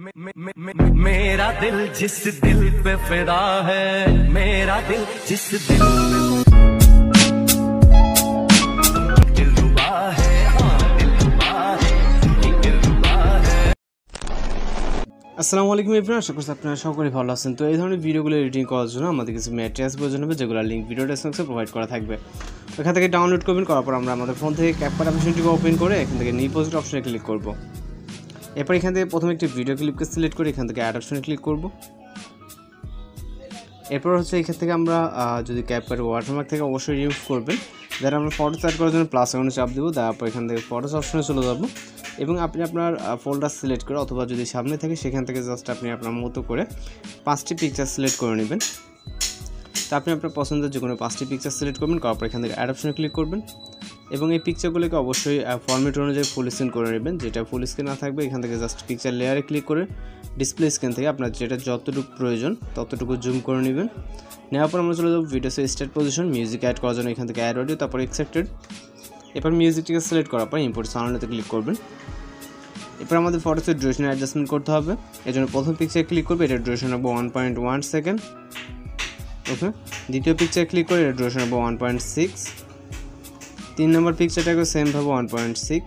मेरा दिल जिस दिल पे फिदा है, मेरा दिल जिस दिल दिलरुबा है, हाँ दिलरुबा है, दिलरुबा है। আসসালামু আলাইকুম এভরিওয়ান, আশা করছি আপনারা সকলেই ভালো আছেন। তো এই ধরনের ভিডিওগুলো এডিটিং করার জন্য আমাদের কিছু ম্যাটেরিয়ালস প্রয়োজন হবে, যেগুলো লিঙ্ক ভিডিও ডেসক্রিপশনে প্রোভাইড করা থাকবে। এখান থেকে ডাউনলোড করবেন, করার পর আমরা আমাদের ফোন থেকে ক্যাপকাট অপশনটিকে ওপেন করে এখান থেকে নিউ প্রজেক্ট অপশনে ক্লিক করব। এরপর এখান থেকে প্রথমে একটি ভিডিও ক্লিপকে সিলেক্ট করে এখান থেকে অ্যাড অপশনে ক্লিক করব। এরপর হচ্ছে এখান থেকে আমরা যদি ক্যাপকাট ওয়াটারমার্ক থেকে অবশ্যই ইউজ করবেন। যারা আমরা ফটো অ্যাড করার জন্য প্লাস আইকনে চাপ দেবো, তারপর এখান থেকে ফটোস অপশনে চলে যাব এবং আপনি আপনার ফোল্ডার সিলেক্ট করে অথবা যদি সামনে থাকে সেখান থেকে জাস্ট আপনি আপনার মতো করে 5টি পিকচার সিলেক্ট করে নেবেন। তো আপনি আপনার পছন্দের যে কোনো 5টি পিকচার সিলেক্ট করবেন, করার পর এখান থেকে অ্যাড অপশনে ক্লিক করবেন এবং এই পিকচারগুলোকে অবশ্যই ফরম্যাট অনুযায়ী ফুল স্ক্রিন করে নেবেন। যেটা ফুল স্ক্রিন না থাকবে এখান থেকে জাস্ট পিকচার লেয়ারে ক্লিক করে ডিসপ্লে স্ক্রিন থেকে আপনার যেটা যতটুকু প্রয়োজন ততটুকু জুম করে নেবেন। নেওয়ার পর আমরা চলে যাবো ভিডিওসের স্টার্ট পজিশন, মিউজিক অ্যাড করার জন্য এখান থেকে অ্যাড অডিও, তারপর অ্যাকসেপ্টেড। এরপর মিউজিকটিকে সিলেক্ট করার পর ইম্পোর্ট সাউন্ডে ক্লিক করবেন। এরপর আমাদের ফটোসের ডিউরেশন অ্যাডজাস্টমেন্ট করতে হবে। এর জন্য প্রথম পিকচার ক্লিক করবে, এটার ডিউরেশন হবে 1.1 সেকেন্ড। ওকে, দ্বিতীয় পিকচার ক্লিক করে এটার ডিউরেশন হবে 1.6। 3 নম্বর পিকচারটাকে সেমভাবে 1.6,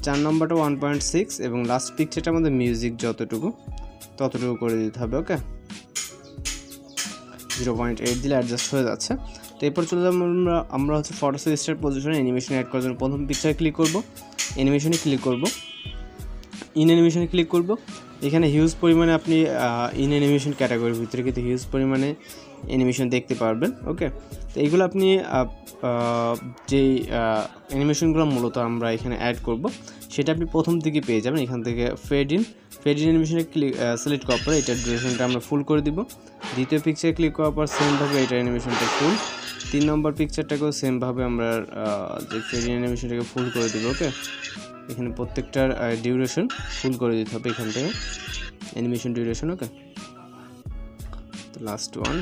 4 নম্বরটা 1.6 এবং লাস্ট পিকচারটা আমাদের মিউজিক যতটুকু ততটুকু করে দিতে হবে। ওকে, 0.8 দিলে অ্যাডজাস্ট হয়ে যাচ্ছে। তো এরপর চলে যাবো আমরা হচ্ছে ফটোসের স্টার্ট পজিশনে অ্যানিমেশন অ্যাড করার জন্য প্রথম পিকচারে ক্লিক করব, অ্যানিমেশনে ক্লিক করব, ইন অ্যানিমেশনে ক্লিক করব। এখানে হিউজ পরিমাণে আপনি ইন অ্যানিমেশন ক্যাটাগরির ভিতরে কিন্তু হিউজ পরিমাণে অ্যানিমেশন দেখতে পারবেন। ওকে, তো এইগুলো আপনি যেই অ্যানিমেশনগুলো মূলত আমরা এখানে অ্যাড করব সেটা আপনি প্রথম দিকে পেয়ে যাবেন। এখান থেকে ফেড ইন অ্যানিমেশনে সিলেক্ট করার পরে এটার ডিউরেশনটা আমরা ফুল করে দিব। দ্বিতীয় পিকচারে ক্লিক করার পর সেমভাবে এটার অ্যানিমেশনটা ফুল। 3 নম্বর পিকচারটাকেও সেমভাবে আমরা যে ফেড ইন অ্যানিমেশনটাকে ফুল করে দিব। ওকে, এখানে প্রত্যেকটার ডিউরেশন ফুল করে দিতে হবে এখান থেকে অ্যানিমেশন ডিউরেশন। ওকে, তো লাস্ট ওয়ান,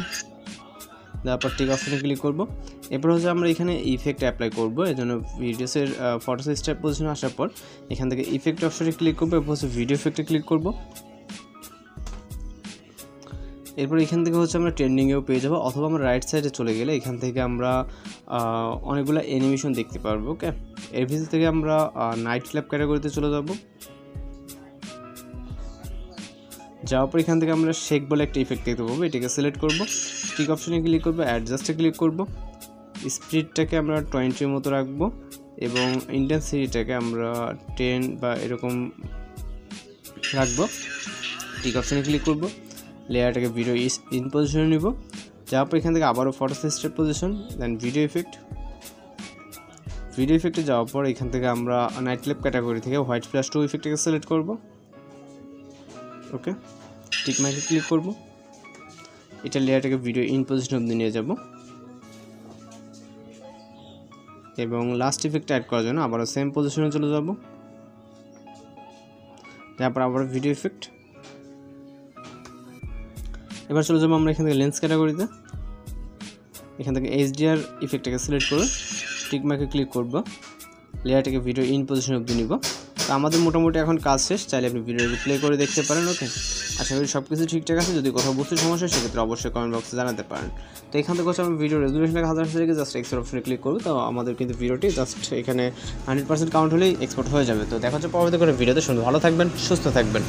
তারপর টিক অপশনে ক্লিক করব। এরপর হচ্ছে আমরা এখানে ইফেক্ট অ্যাপ্লাই করব। এর জন্য ভিডিওসের ফটোসের স্টার্ট পজিশনে আসার পর এখান থেকে ইফেক্ট অপশনে ক্লিক করব, এরপর হচ্ছে ভিডিও ইফেক্টে ক্লিক করব। এরপর এখান থেকে হচ্ছে আমরা ট্রেন্ডিংয়েও পেয়ে যাবো, অথবা আমরা রাইট সাইডে চলে গেলে এখান থেকে আমরা অনেকগুলো অ্যানিমেশন দেখতে পারবো। ওকে, এর ভিতর থেকে আমরা নাইট ক্ল্যাপ ক্যাটাগরিতে চলে যাব। যাওয়ার পর এখান থেকে আমরা শেক বলে একটা ইফেক্ট দেখতে পাবো, এটাকে সিলেক্ট করব, টিক অপশনে ক্লিক করব, অ্যাডজাস্টে ক্লিক করব, স্পিডটাকে আমরা 20 মতো রাখবো এবং ইন্টেন্সিটিটাকে আমরা 10 বা এরকম রাখবো। টিক অপশনে ক্লিক করব, লেয়ারটাকে ভিডিও ইন পজিশনে নিব। যাওয়ার পর এখান থেকে আবারও ফটো স্টার্ট পজিশন, দেন ভিডিও ইফেক্টে যাওয়ার পর এখান থেকে আমরা নাইট ক্লিপ ক্যাটাগরি থেকে হোয়াইট ফ্ল্যাশ 2 ইফেক্টটাকে সিলেক্ট করব। ওকে, টিক মার্কে ক্লিক করব, এটা লেয়ারটাকে ভিডিও ইন পজিশন অবধি নিয়ে যাব এবং লাস্ট ইফেক্ট অ্যাড করার জন্য আবারও সেম পজিশনে চলে যাব। তারপর আবার ভিডিও ইফেক্ট। এবার চলে যাবো আমরা এখান থেকে লেন্স ক্যাটাগরিতে, এখান থেকে এইচডিআর ইফেক্টটাকে সিলেক্ট করে টিক মার্কে ক্লিক করব, লেয়ারটাকে ভিডিও ইন পজিশন অবধি নিব। তো আমাদের মোটামুটি এখন কাজ শেষ, চাইলে আপনি ভিডিওটি প্লে করে দেখতে পারেন। ওকে, আশা করি সব কিছু ঠিকঠাক আছে। যদি কোথাও বুঝতে সমস্যা হয় সেক্ষেত্রে অবশ্যই কমেন্ট বক্সে জানাতে পারেন। তো এখান থেকে হচ্ছে আমরা ভিডিও রেজুলেশনটাকে 1000 থেকে জাস্ট এক্সপোর্ট অপশনে ক্লিক করবো। তো আমাদের কিন্তু ভিডিওটি জাস্ট এখানে 100% কাউন্ট হলেই এক্সপোর্ট হয়ে যাবে। তো দেখা হচ্ছে পরবর্তী করে ভিডিওতে। ভালো থাকবেন, সুস্থ থাকবেন।